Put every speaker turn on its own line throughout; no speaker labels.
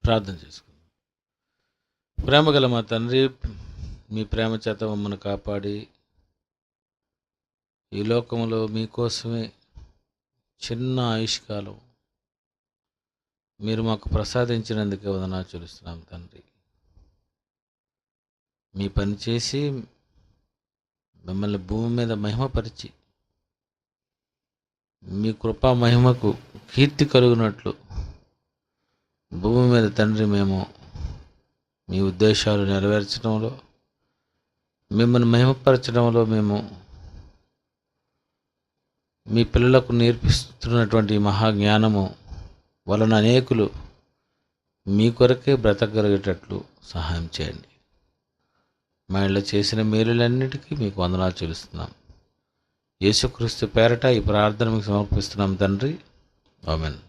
ప్రార్థన చేసుకుందాం. ప్రేమగల మా తండ్రి, మీ ప్రేమ చేత మమ్మల్ని కాపాడి ఈ లోకంలో మీకోసమే చిన్న ఆయుష్కాలం మీరు మాకు ప్రసాదించినందుకే వందనాలు చెల్లిస్తున్నాం తండ్రి. మీ పని చేసి మిమ్మల్ని భూమి మీద మహిమపరిచి మీ కృపా మహిమకు కీర్తి కలుగునట్లు భూమి మీద తండ్రి మేము మీ ఉద్దేశాలు నెరవేర్చడంలో, మిమ్మల్ని మహిమపరచడంలో మేము మీ పిల్లలకు నేర్పిస్తున్నటువంటి మహాజ్ఞానము వలన అనేకులు మీ కొరకే బ్రతకగలిగేటట్లు సహాయం చేయండి. మా ఇళ్ళ చేసిన మేలులన్నిటికీ మీకు వందనాలు చెల్లిస్తున్నాం. యేసుక్రీస్తు పేరట ఈ ప్రార్థన మీకు సమర్పిస్తున్నాం తండ్రి, ఆమేన్.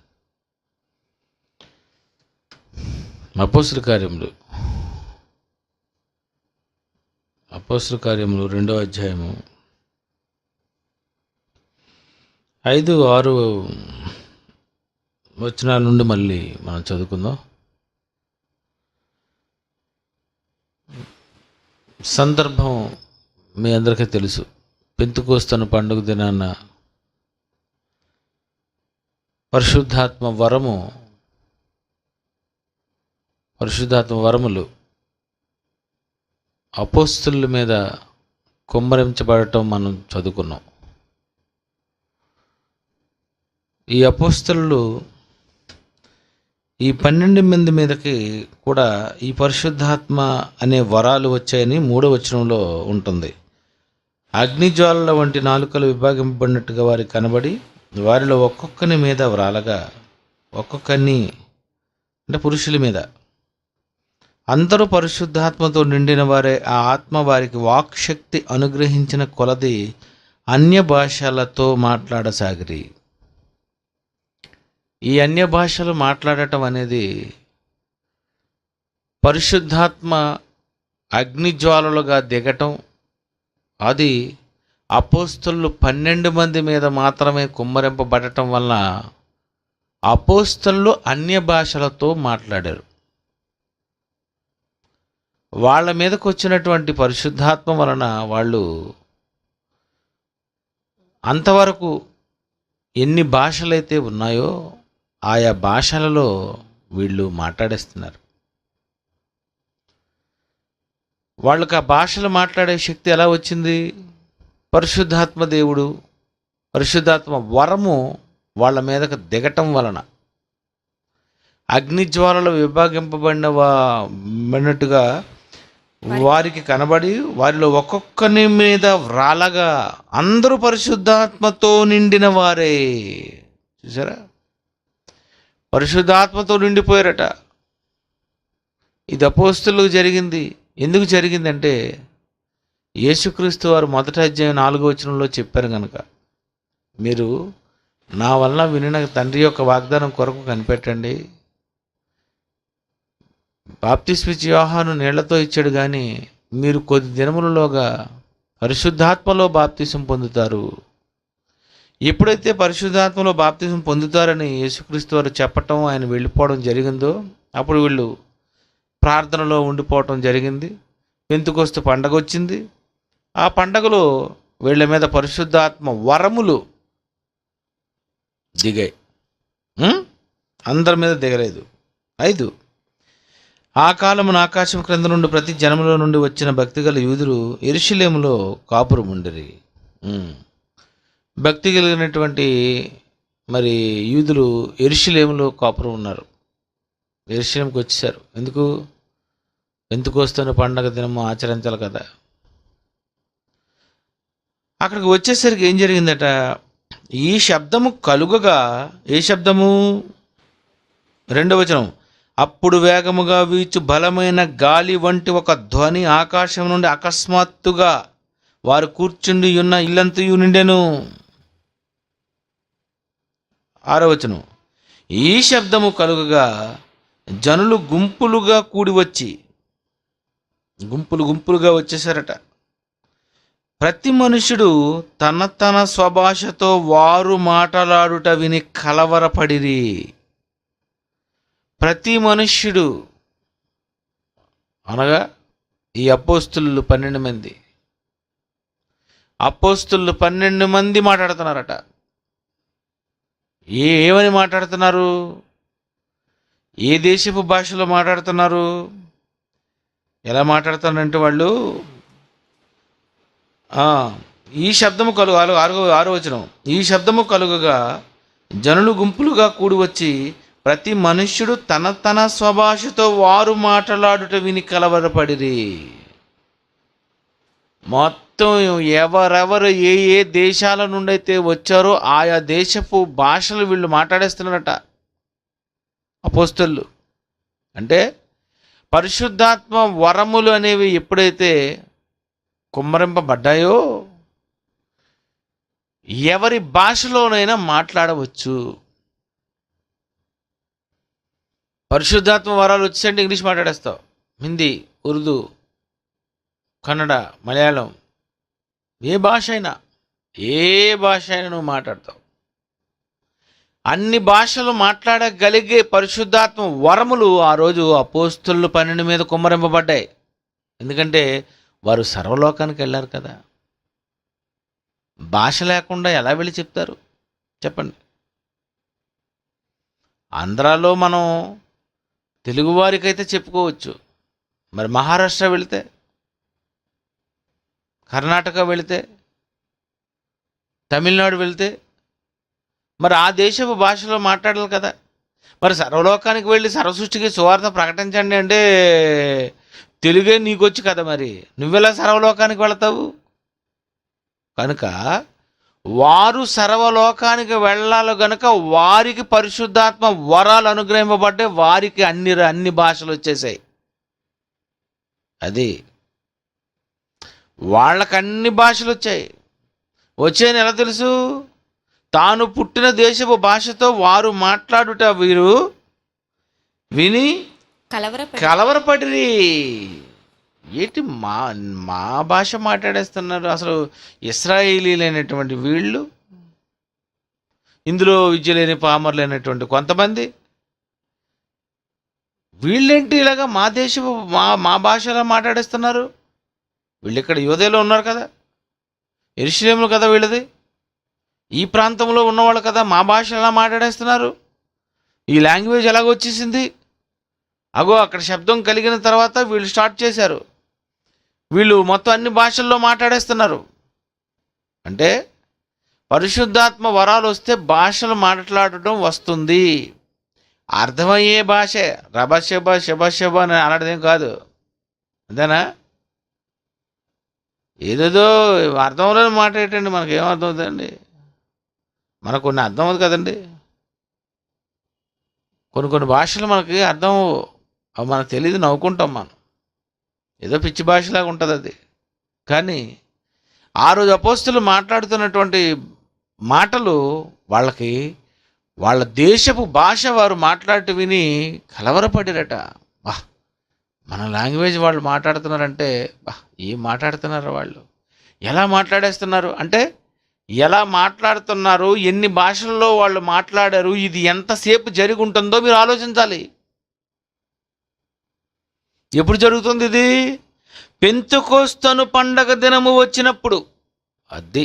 అపోస్తలుల కార్యములు 2వ అధ్యాయము 5-6 వచనాల నుండి మళ్ళీ మనం చదువుకుందాం. సందర్భం మీ అందరికీ తెలుసు. పెంతెకోస్తు పండుగ దినాన పరిశుద్ధాత్మ వరములు అపోస్తలుల మీద కుమ్మరించబడటం మనం చదువుకున్నాం. ఈ అపోస్తలు ఈ 12 మంది మీదకి కూడా ఈ పరిశుద్ధాత్మ అనే వరాలు వచ్చాయని 3వ వచనంలో ఉంటుంది. అగ్నిజ్వాలల వంటి నాలుకలు విభాగింపబడినట్టుగా వారికి కనబడి వారిలో ఒక్కొక్కని మీద వ్రాలగా, ఒక్కొక్కరిని అంటే పురుషుల మీద, అందరూ పరిశుద్ధాత్మతో నిండిన వారే. ఆ ఆత్మ వారికి వాక్శక్తి అనుగ్రహించిన కొలది అన్య భాషలతో మాట్లాడసాగిరి. ఈ అన్య భాషలు మాట్లాడటం అనేది పరిశుద్ధాత్మ అగ్నిజ్వాలలుగా దిగటం. అది అపోస్తలు 12 మంది మీద మాత్రమే కుమ్మరింపబడటం వలన అపోస్తలు అన్య భాషలతో మాట్లాడారు. వాళ్ళ మీదకు వచ్చినటువంటి పరిశుద్ధాత్మ వలన వాళ్ళు అంతవరకు ఎన్ని భాషలైతే ఉన్నాయో ఆయా భాషలలో వీళ్ళు మాట్లాడేస్తున్నారు. వాళ్ళకి ఆ భాషలు మాట్లాడే శక్తి ఎలా వచ్చింది? పరిశుద్ధాత్మ దేవుడు, పరిశుద్ధాత్మ వరము వాళ్ళ మీదకు దిగటం వలన, అగ్నిజ్వాలలు విభాగింపబడినట్టుగా వారికి కనబడి వారిలో ఒక్కొక్కని మీద వ్రాలగా అందరూ పరిశుద్ధాత్మతో నిండిన వారే. చూసారా, పరిశుద్ధాత్మతో నిండిపోయారట. ఇది అపోస్తలులకు జరిగింది. ఎందుకు జరిగిందంటే యేసుక్రీస్తు వారు 1వ అధ్యాయం 4వ వచనంలో చెప్పారు కనుక, మీరు నా వలన వినిన తండ్రి యొక్క వాగ్దానం కొరకు కనిపెట్టండి. బాప్తిస్మిచ్చి యోహాను నీళ్లతో ఇచ్చాడు, కానీ మీరు కొద్ది దినములలోగా పరిశుద్ధాత్మలో బాప్తిసం పొందుతారు. ఎప్పుడైతే పరిశుద్ధాత్మలో బాప్తిసం పొందుతారని యేసుక్రీస్తు వారు చెప్పటం, ఆయన వెళ్ళిపోవడం జరిగిందో అప్పుడు వీళ్ళు ప్రార్థనలో ఉండిపోవటం జరిగింది. పెంతెకోస్తు పండగ వచ్చింది. ఆ పండగలో వీళ్ళ మీద పరిశుద్ధాత్మ వరములు దిగాయి. అందరి మీద దిగలేదు. 5, ఆ కాలమున ఆకాశం క్రింద నుండి ప్రతి జనములో నుండి వచ్చిన భక్తిగల యూదులు యెరూషలేములో కాపురం ఉండిరి. భక్తి కలిగినటువంటి మరి యూదులు యెరూషలేములో కాపురం ఉన్నారు. యెరూషలేముకి వచ్చేసారు. ఎందుకు? పెంతెకోస్తు పండగ దినము ఆచరించాలి కదా. అక్కడికి వచ్చేసరికి ఏం జరిగిందట? ఈ శబ్దము కలుగగా, ఏ శబ్దము? 2వ వచనం, అప్పుడు వేగముగా వీచు బలమైన గాలి వంటి ఒక ధ్వని ఆకాశం నుండి అకస్మాత్తుగా వారు కూర్చుండి ఉన్న ఇల్లంతయు నిండెను. 6వ వచనం, ఈ శబ్దము కలుగగా జనులు గుంపులుగా కూడి వచ్చి, గుంపులుగా వచ్చేసారట. ప్రతి మనుషుడు తన తన స్వభాషతో వారు మాట్లాడుట విని కలవరపడిరి. ప్రతి మనుష్యుడు అనగా ఈ అపోస్తులు 12 మంది, అపోస్తులు 12 మంది మాట్లాడుతున్నారట. ఏమని మాట్లాడుతున్నారు? ఏ దేశపు భాషలో మాట్లాడుతున్నారు? ఎలా మాట్లాడుతున్నారంటే వాళ్ళు ఈ శబ్దము కలుగు ఆరో వచనం, ఈ శబ్దము కలుగగా జనులు గుంపులుగా కూడి వచ్చి ప్రతి మనుష్యుడు తన తన స్వభాషతో వారు మాట్లాడుట విని కలవరపడిరి. మొత్తం ఎవరెవరు ఏ ఏ దేశాల నుండి అయితే వచ్చారో ఆయా దేశపు భాషలు వీళ్ళు మాట్లాడేస్తున్నారట అపోస్తలు. అంటే పరిశుద్ధాత్మ వరములు అనేవి ఎప్పుడైతే కుమ్మరింపబడ్డాయో ఎవరి భాషలోనైనా మాట్లాడవచ్చు. పరిశుద్ధాత్మ వరాలు వచ్చేసంటే ఇంగ్లీష్ మాట్లాడేస్తావు, హిందీ, ఉర్దూ, కన్నడ, మలయాళం, ఏ భాష అయినా నువ్వు మాట్లాడతావు. అన్ని భాషలు మాట్లాడగలిగే పరిశుద్ధాత్మ వరములు ఆ రోజు అపోస్తలుల 12 మీద కుమ్మరింపబడ్డాయి. ఎందుకంటే వారు సర్వలోకానికి వెళ్ళారు కదా. భాష లేకుండా ఎలా వెళ్ళి చెప్తారు చెప్పండి? ఆంధ్రాలో మనం తెలుగువారికైతే చెప్పుకోవచ్చు, మరి మహారాష్ట్ర వెళితే, కర్ణాటక వెళితే, తమిళనాడు వెళితే మరి ఆ దేశపు భాషలో మాట్లాడాలి కదా. మరి సర్వలోకానికి వెళ్ళి సర్వసృష్టికి సువార్త ప్రకటించండి అంటే తెలుగే నీకొచ్చు కదా, మరి నువ్వెలా సర్వలోకానికి వెళతావు? కనుక వారు సర్వలోకానికి వెళ్ళాలి గనుక వారికి పరిశుద్ధాత్మ వరాలు అనుగ్రహింపబడ్డాయి. వారికి అన్ని భాషలు వచ్చేసాయి. అది వాళ్ళకి అన్ని భాషలు వచ్చాయని ఎలా తెలుసు? తాను పుట్టిన దేశపు భాషతో వారు మాట్లాడుట వీరు విని కలవరపడిరి. ఏంటి మా భాష మాట్లాడేస్తున్నారు? అసలు ఇశ్రాయేలీలైనటువంటి వీళ్ళు, ఇందులో విద్య లేని పామరులైనటువంటి కొంతమంది, వీళ్ళేంటి ఇలాగా మా దేశపు మా భాషలో మాట్లాడేస్తున్నారు? వీళ్ళు ఇక్కడ యూదేలో ఉన్నారు కదా, యెరూషలేములో కదా వీళ్ళది, ఈ ప్రాంతంలో ఉన్నవాళ్ళు కదా, మా భాష ఎలా మాట్లాడేస్తున్నారు? ఈ లాంగ్వేజ్ ఎలాగొచ్చేసింది? అగో అక్కడ శబ్దం కలిగిన తర్వాత వీళ్ళు స్టార్ట్ చేశారు, వీళ్ళు మొత్తం అన్ని భాషల్లో మాట్లాడేస్తున్నారు. అంటే పరిశుద్ధాత్మ వరాలు వస్తే భాషలు మాట్లాడటం వస్తుంది. అర్థమయ్యే భాషే, రబశబ శబశబ అని అలాంటిదేం కాదు, అంతేనా? ఏదేదో అర్థంలో మాట ఏంటండి, మనకేం అర్థం అవుతుందండి? మనకు కొన్ని అర్థం అవుతుంది కదండి. కొన్ని భాషలు మనకి అర్థం అవి మనకు తెలియదు, నవ్వుకుంటాం మనం, ఏదో పిచ్చి భాషలాగా ఉంటుంది అది. కానీ ఆ రోజు అపోస్తలులు మాట్లాడుతున్నటువంటి మాటలు వాళ్ళకి వాళ్ళ దేశపు భాష వారు మాట్లాడి విని కలవరపడిరట. బా, మన లాంగ్వేజ్ వాళ్ళు మాట్లాడుతున్నారంటే బా, ఏం మాట్లాడుతున్నారు వాళ్ళు, ఎలా మాట్లాడేస్తున్నారు అంటే, ఎలా మాట్లాడుతున్నారు, ఎన్ని భాషల్లో వాళ్ళు మాట్లాడారు, ఇది ఎంతసేపు జరిగి ఉంటుందో మీరు ఆలోచించాలి. ఎప్పుడు జరుగుతుంది ఇది? పెంతెకొస్తు పండగ దినము వచ్చినప్పుడు. అది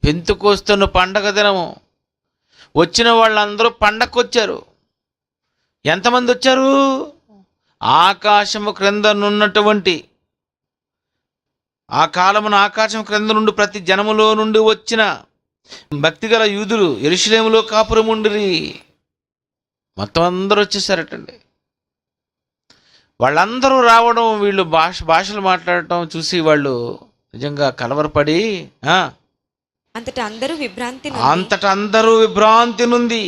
పెంతెకొస్తు పండగ దినము వచ్చిన వాళ్ళందరూ పండగకు వచ్చారు. ఎంతమంది వచ్చారు? ఆకాశము క్రిందనున్నటువంటి, ఆ కాలమున ఆకాశం క్రింద నుండి ప్రతి జనములో నుండి వచ్చిన భక్తిగల యూదులు యెరూషలేములో కాపురం ఉండిరి. మొత్తం అందరూ వచ్చేసారటండి. వాళ్ళందరూ రావడం, వీళ్ళు భాషలు మాట్లాడటం చూసి వాళ్ళు నిజంగా కలవరపడి
అంతటా అందరూ విభ్రాంతి నుండి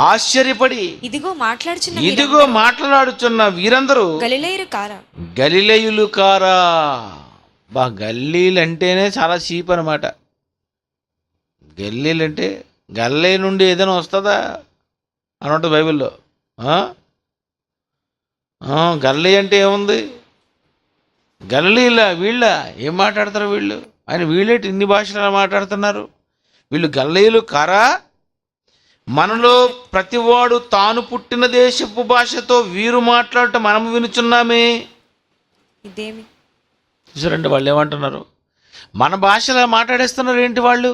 ఆశ్చర్యపడి ఇదిగో మాట్లాడుచున్న వీరందరూ గలిలయులు కారా. బా, గల్లీలు అంటేనే చాలా చీప్ అనమాట. గల్లీలు అంటే గల్లీ నుండి ఏదైనా వస్తుందా అని ఉంటుంది బైబిల్లో. గల్లీ అంటే ఏముంది? గల్లీలా వీళ్ళ ఏం మాట్లాడతారు వీళ్ళు? ఆయన వీళ్ళేటి ఇన్ని భాషలు మాట్లాడుతున్నారు? వీళ్ళు గల్లీలు కారా? మనలో ప్రతివాడు తాను పుట్టిన దేశపు భాషతో వీరు మాట్లాడటం మనం వినుచున్నామే.
ఇదేమి
చూసారండి వాళ్ళు ఏమంటున్నారు? మన భాషలో మాట్లాడేస్తున్నారు ఏంటి వాళ్ళు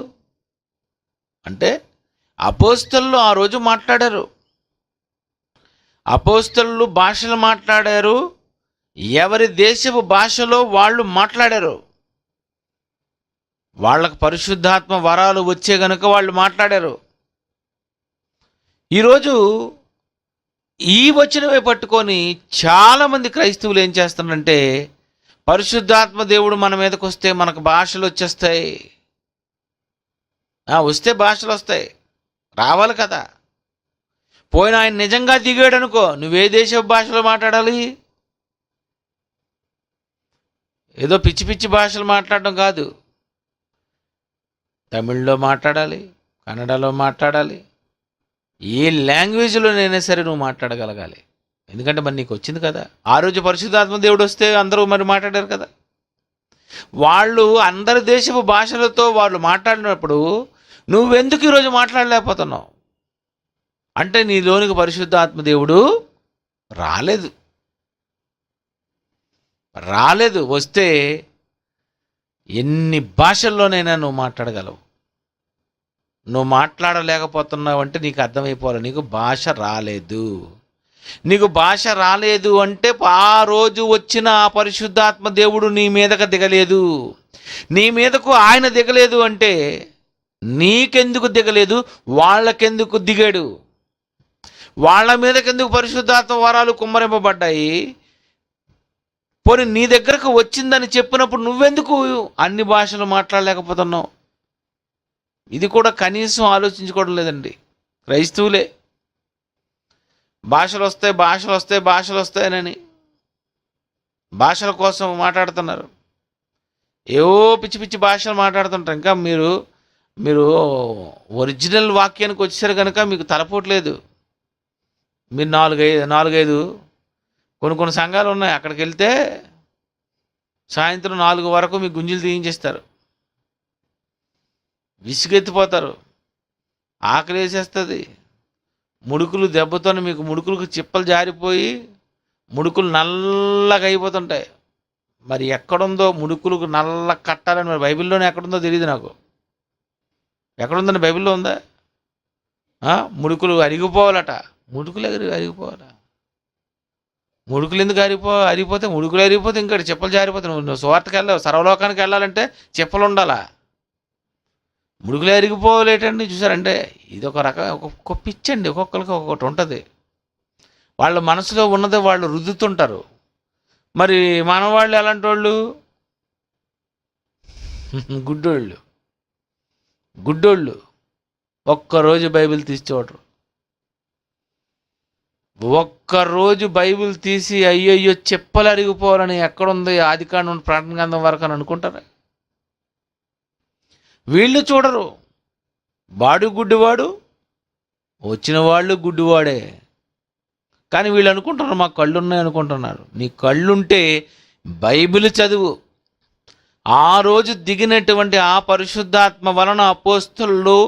అంటే, అపోస్తలులు ఆ రోజు మాట్లాడారు, అపోస్తలులు భాషలు మాట్లాడారు, ఎవరి దేశపు భాషలో వాళ్ళు మాట్లాడారు. వాళ్ళకు పరిశుద్ధాత్మ వరాలు వచ్చే గనుక వాళ్ళు మాట్లాడారు. ఈరోజు ఈ వచనమే పట్టుకొని చాలామంది క్రైస్తవులు ఏం చేస్తున్నారంటే, పరిశుద్ధాత్మ దేవుడు మన మీదకి వస్తే మనకు భాషలు వచ్చేస్తాయి. వస్తే భాషలు వస్తాయి, రావాలి కదా. పోయిన ఆయన నిజంగా దిగాడు అనుకో, నువ్వే దేశ భాషలో మాట్లాడాలి? ఏదో పిచ్చి పిచ్చి భాషలు మాట్లాడడం కాదు. తమిళ్లో మాట్లాడాలి, కన్నడలో మాట్లాడాలి, ఏ లాంగ్వేజ్లోనైనా సరే నువ్వు మాట్లాడగలగాలి. ఎందుకంటే మరి నీకు వచ్చింది కదా. ఆ రోజు పరిశుద్ధాత్మ దేవుడు వస్తే అందరూ మరి మాట్లాడారు కదా. వాళ్ళు అందరి దేశపు భాషలతో వాళ్ళు మాట్లాడినప్పుడు నువ్వెందుకు ఈరోజు మాట్లాడలేకపోతున్నావు అంటే, నీలోనికి పరిశుద్ధాత్మ దేవుడు రాలేదు. వస్తే ఎన్ని భాషల్లోనైనా నువ్వు మాట్లాడగలవు. నువ్వు మాట్లాడలేకపోతున్నావు అంటే నీకు అర్థమైపోవాలి, నీకు భాష రాలేదు. నీకు భాష రాలేదు అంటే ఆ రోజు వచ్చిన ఆ పరిశుద్ధాత్మ దేవుడు నీ మీదకు దిగలేదు. నీ మీదకు ఆయన దిగలేదు అంటే నీకెందుకు దిగలేదు, వాళ్ళకెందుకు దిగాడు? వాళ్ళ మీదకెందుకు పరిశుద్ధాత్మ వరాలు కుమ్మరింపబడ్డాయి? పోనీ నీ దగ్గరకు వచ్చిందని చెప్పినప్పుడు నువ్వెందుకు అన్ని భాషలు మాట్లాడలేకపోతున్నావు? ఇది కూడా కనీసం ఆలోచించుకోవడం లేదండి క్రైస్తవులే. భాషలు వస్తాయని భాషల కోసం మాట్లాడుతున్నారు. ఏవో పిచ్చి పిచ్చి భాషలు మాట్లాడుతుంటారు. ఇంకా మీరు ఒరిజినల్ వాక్యానికి వచ్చేసారు కనుక మీకు తలపోట్లేదు. మీరు నాలుగైదు కొన్ని సంఘాలు ఉన్నాయి, అక్కడికి వెళ్తే సాయంత్రం 4 వరకు మీకు గుంజులు తీయించేస్తారు, విసుగెత్తిపోతారు, ఆకలి వేసేస్తుంది, ముడుకులు దెబ్బతోనే మీకు ముడుకులకు చిప్పలు జారిపోయి ముడుకులు నల్లగా అయిపోతుంటాయి. మరి ఎక్కడుందో ముడుకులకు నల్ల కట్టాలని మరి బైబిల్లోనే ఎక్కడుందో తెలియదు నాకు. ఎక్కడుందని బైబిల్లో ఉందా? ముడుకులు అరిగిపోవాలట. ముడుకులు అరిగిపోవాలా? ముడుకులు ఎందుకు అరిగిపోతే ముడుకులు అరిగిపోతే ఇంకా చెప్పలు జారిపోతాయి. నువ్వు స్వార్థకి వెళ్ళావు, సర్వలోకానికి వెళ్ళాలంటే చెప్పలు ఉండాలా? ముడుకులు అరిగిపోలేటండి. చూసారంటే ఇది ఒక రకం ఒక్కొక్క పిచ్చండి. ఒక్కొక్కరికి ఒక్కొక్కటి ఉంటుంది. వాళ్ళ మనసులో ఉన్నది వాళ్ళు రుద్దుతుంటారు. మరి మన వాళ్ళు ఎలాంటి వాళ్ళు? గుడ్డోళ్ళు ఒక్కరోజు బైబిల్ తీసి చూడరు. ఒక్కరోజు బైబిల్ తీసి అయ్యయ్యో చెప్పలు అరిగిపోవాలని ఎక్కడుంది ఆదికాండం ప్రకటన గ్రంథం వరకు అని అనుకుంటారా? వీళ్ళు చూడరు. వాడు గుడ్డివాడు, వచ్చిన వాళ్ళు గుడ్డివాడే. కానీ వీళ్ళు అనుకుంటున్నారు మాకు కళ్ళు ఉన్నాయి అనుకుంటున్నారు. నీ కళ్ళుంటే బైబిల్ చదువు. ఆ రోజు దిగినటువంటి ఆ పరిశుద్ధాత్మ వలన అపోస్తలులు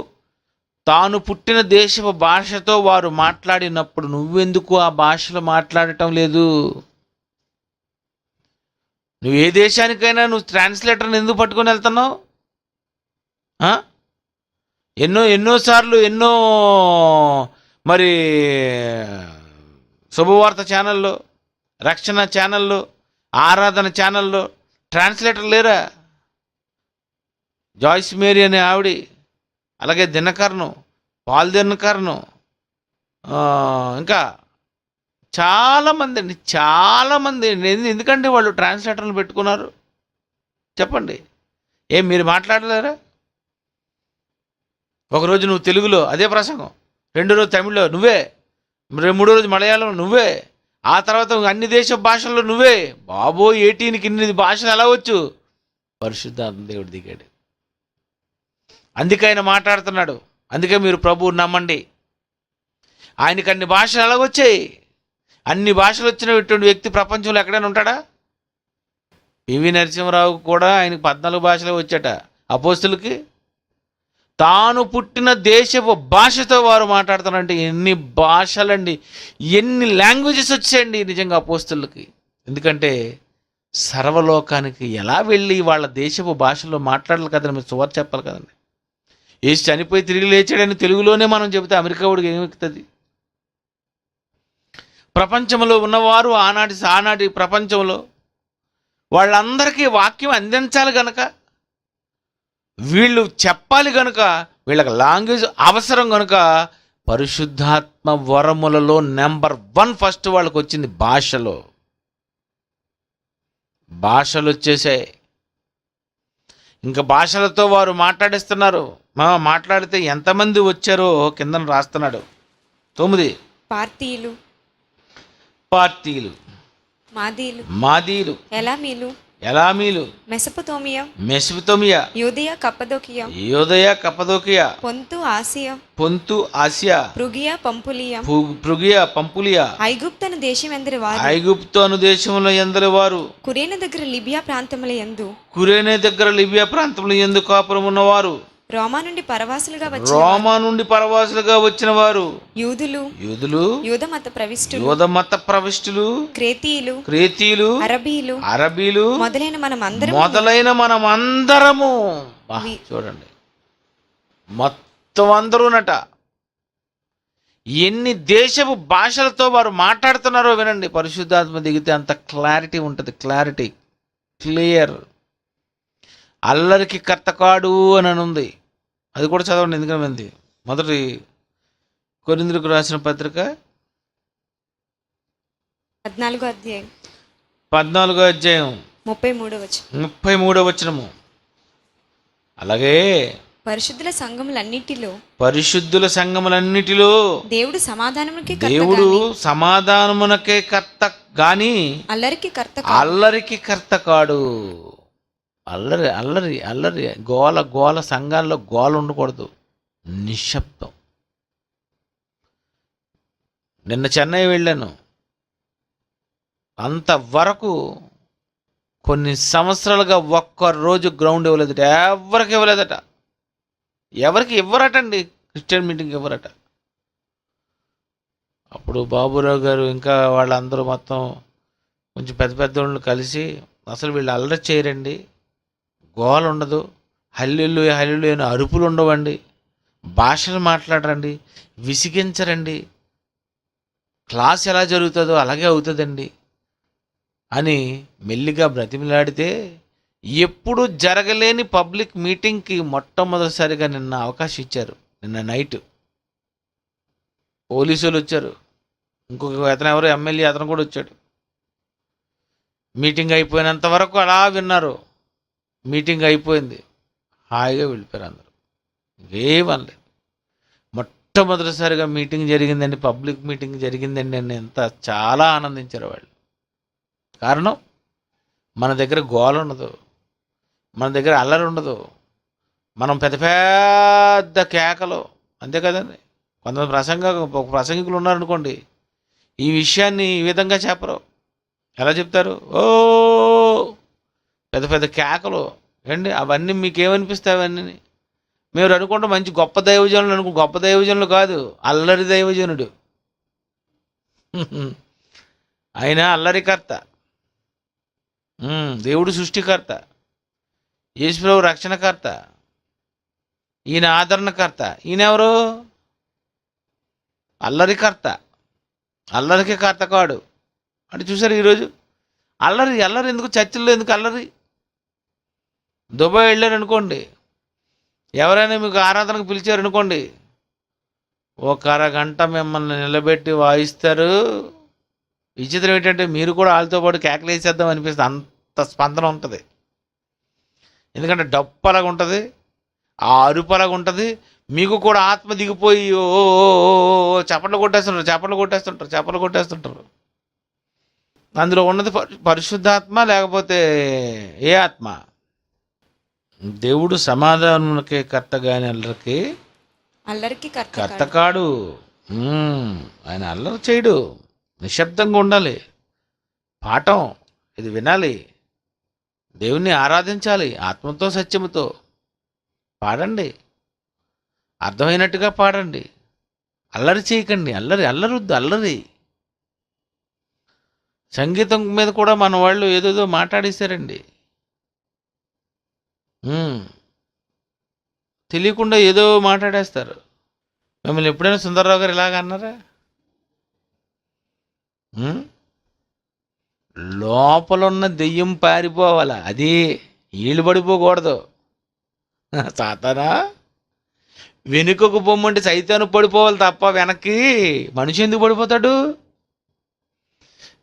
తాను పుట్టిన దేశపు భాషతో వారు మాట్లాడినప్పుడు నువ్వెందుకు ఆ భాషలో మాట్లాడటం లేదు? నువ్వు ఏ దేశానికైనా నువ్వు ట్రాన్స్లేటర్ని ఎందుకు పట్టుకొని వెళ్తున్నావు? ఎన్నోసార్లు మరి శుభవార్త ఛానల్లో, రక్షణ ఛానల్లో, ఆరాధన ఛానల్లో ట్రాన్స్లేటర్ లేరా? జాయిస్ మేరీ అనే ఆవిడ, అలాగే దినకరను, పాల్ దినకరను, ఇంకా చాలామంది ఎందుకంటే వాళ్ళు ట్రాన్స్లేటర్లు పెట్టుకున్నారు చెప్పండి. మీరు మాట్లాడలేరా? ఒకరోజు నువ్వు తెలుగులో అదే ప్రసంగం, 2 రోజు తమిళ్లో నువ్వే, 3 రోజు మలయాళం నువ్వే, ఆ తర్వాత అన్ని దేశ భాషల్లో నువ్వే. బాబో 18కి ఇన్ని భాషలు ఎలా వచ్చు? పరిశుద్ధాత్మ దేవుడు దిగాడు, అందుకే ఆయన మాట్లాడుతున్నాడు. అందుకే మీరు ప్రభువు నమ్మండి. ఆయనకి అన్ని భాషలు ఎలా వచ్చాయి? అన్ని భాషలు వచ్చినటువంటి వ్యక్తి ప్రపంచంలో ఎక్కడైనా ఉంటాడా? పివి నరసింహరావు కూడా ఆయనకి 14 భాషలు వచ్చాట. అపోస్తులకి తాను పుట్టిన దేశపు భాషతో వారు మాట్లాడుతారంటే ఎన్ని భాషలండి, ఎన్ని లాంగ్వేజెస్ వచ్చాయండి నిజంగా అపోస్తలుకి. ఎందుకంటే సర్వలోకానికి ఎలా వెళ్ళి వాళ్ళ దేశపు భాషలో మాట్లాడాలి కదండి, మీరు సువార్త చెప్పాలి కదండి. ఏసు చనిపోయి తిరిగి లేచాడని తెలుగులోనే మనం చెబితే అమెరికా వాడికి ఏమెక్కుతుంది? ప్రపంచంలో ఉన్నవారు ఆనాటి ప్రపంచంలో వాళ్ళందరికీ వాక్యం అందించాలి గనక, వీళ్ళు చెప్పాలి గనుక, వీళ్ళకి లాంగ్వేజ్ అవసరం గనుక పరిశుద్ధాత్మ వరములలో నెంబర్ 1 ఫస్ట్ వాళ్ళకి వచ్చింది భాషలు వచ్చేసాయి. ఇంకా భాషలతో వారు మాట్లాడిస్తున్నారు. మాట్లాడితే ఎంతమంది వచ్చారో కింద రాస్తున్నాడు. 9 పార్తీలు, మాదీలు, ఎలామీలు, మెసొపొతామియా, యూదయ కప్పదోకియా, పొంతు ఆసియా, పృగియా పంపులియా, ఐగుప్తు అను దేశముల ఎందరి వారు, కురేనే దగ్గర లిబియా ప్రాంతముల యందు కాపురం ఉన్నవారు, రోమా నుండి పరవాసులుగా వచ్చిన వారు, యూదులు, యూద మత ప్రవిష్టులు, క్రేతీయులు, అరబీలు మొదలైన మనమందరము. చూడండి, మొత్తం అందరూనట. ఎన్ని దేశపు భాషలతో వారు మాట్లాడుతున్నారో వినండి. పరిశుద్ధాత్మ దిగితే అంత క్లారిటీ ఉంటుంది, క్లియర్. అల్లరికి కర్తకాడు అని ఉంది, అది కూడా చదవండి. ఎందుకంటే మొదటి కొరింథీయులకు రాసిన పత్రిక 14వ అధ్యాయం 33వ వచనము. అలాగే పరిశుద్ధుల సంఘములన్నిటిలో దేవుడు సమాధానమునకే కర్త గాని అల్లరికి కర్త కాడు. అల్లరి గోల సంఘాల్లో గోల ఉండకూడదు, నిశ్శబ్దం. నిన్న చెన్నై వెళ్ళాను. అంతవరకు కొన్ని సంవత్సరాలుగా ఒక్కరోజు గ్రౌండ్ ఇవ్వలేదట, ఎవరికి ఇవ్వలేదట. ఎవరికి ఇవ్వరటండి, క్రిస్టియన్ మీటింగ్ ఇవ్వరట. అప్పుడు బాబురావు గారు ఇంకా వాళ్ళందరూ మొత్తం కొంచెం పెద్ద వాళ్ళు కలిసి, అసలు వీళ్ళు అల్లరి చేయరండి, గోల ఉండదు, హల్లెలూయ అని అరుపులు ఉండవండి, భాషలు మాట్లాడరండి, విసిగించరండి, క్లాస్ ఎలా జరుగుతుందో అలాగే అవుతుందండి అని మెల్లిగా బ్రతిమిలాడితే, ఎప్పుడు జరగలేని పబ్లిక్ మీటింగ్కి మొట్టమొదటిసారిగా నిన్న అవకాశం ఇచ్చారు. నిన్న నైట్ పోలీసులు వచ్చారు, ఇంకొక అతను ఎవరో ఎమ్మెల్యే అతను కూడా వచ్చాడు. మీటింగ్ అయిపోయినంత వరకు అలా విన్నారు. మీటింగ్ అయిపోయింది, హాయిగా వెళ్ళిపోయారు అందరూ, ఏమనలేదు. మొట్టమొదటిసారిగా మీటింగ్ జరిగిందండి, పబ్లిక్ మీటింగ్ జరిగిందండి అని చాలా ఆనందించారు వాళ్ళు. కారణం, మన దగ్గర గోల ఉండదు, మన దగ్గర అల్లరి ఉండదు, మనం పెద్ద కేకలు, అంతే కదండి. కొంతమంది ప్రసంగికులు ఉన్నారనుకోండి, ఈ విషయాన్ని ఈ విధంగా చెప్పరు. ఎలా చెప్తారు? ఓ పెద్ద కేకలు ఏండి, అవన్నీ మీకేమనిపిస్తాయి? అవన్నీ మీరు అనుకుంటే మంచి గొప్ప దైవజనులు గొప్ప దైవజనులు కాదు, అల్లరి దైవజనుడు. ఆయన అల్లరికర్త, దేవుడు సృష్టికర్త, యేసుప్రభు రక్షణకర్త, ఈయన ఆదరణకర్త. ఈయన ఎవరు? అల్లరికర్త, అల్లరికి కర్త కాడు అంటే. చూసారు ఈరోజు అల్లరి ఎందుకు? చర్చిల్లో ఎందుకు అల్లరి? దుబాయ్ వెళ్ళారనుకోండి, ఎవరైనా మీకు ఆరాధనకు పిలిచారనుకోండి, ఒక అరగంట మిమ్మల్ని నిలబెట్టి వాయిస్తారు. విచిత్రం ఏంటంటే మీరు కూడా వాళ్ళతో పాటు కేకలేసేద్దాం అనిపిస్తుంది, అంత స్పందన ఉంటుంది. ఎందుకంటే డప్పు అలాగ ఉంటుంది, ఆ అరుపు అలాగ ఉంటుంది. మీకు కూడా ఆత్మ దిగిపోయి ఓ చప్పట్లు కొట్టేస్తుంటారు. అందులో ఉన్నది పరిశుద్ధాత్మ లేకపోతే ఏ ఆత్మ? దేవుడు సమాధానమునకే కర్త గాని అల్లరికి కర్త కాడు. ఆయన అల్లరి చేయడు, నిశ్శబ్దంగా ఉండాలి. పాఠం ఇది వినాలి, దేవుణ్ణి ఆరాధించాలి, ఆత్మతో సత్యముతో పాడండి. అర్థమైనట్టుగా పాడండి. అల్లరి చేయకండి. అల్లరి అల్లరొద్దు, అల్లరి. సంగీతం మీద కూడా మన వాళ్ళు ఏదేదో మాట్లాడేశారండి. తెలియకుండా ఏదో మాట్లాడేస్తారు. మిమ్మల్ని ఎప్పుడైనా సుందర్రావు గారు ఇలాగ అన్నారా? లోపలున్న దెయ్యం పారిపోవాలా, అది ఈళ్ళు పడిపోకూడదు. సాతానా వెనుకకు పొమ్మంటే సైతాను పడిపోవాలి తప్ప వెనక్కి మనిషి ఎందుకు పడిపోతాడు?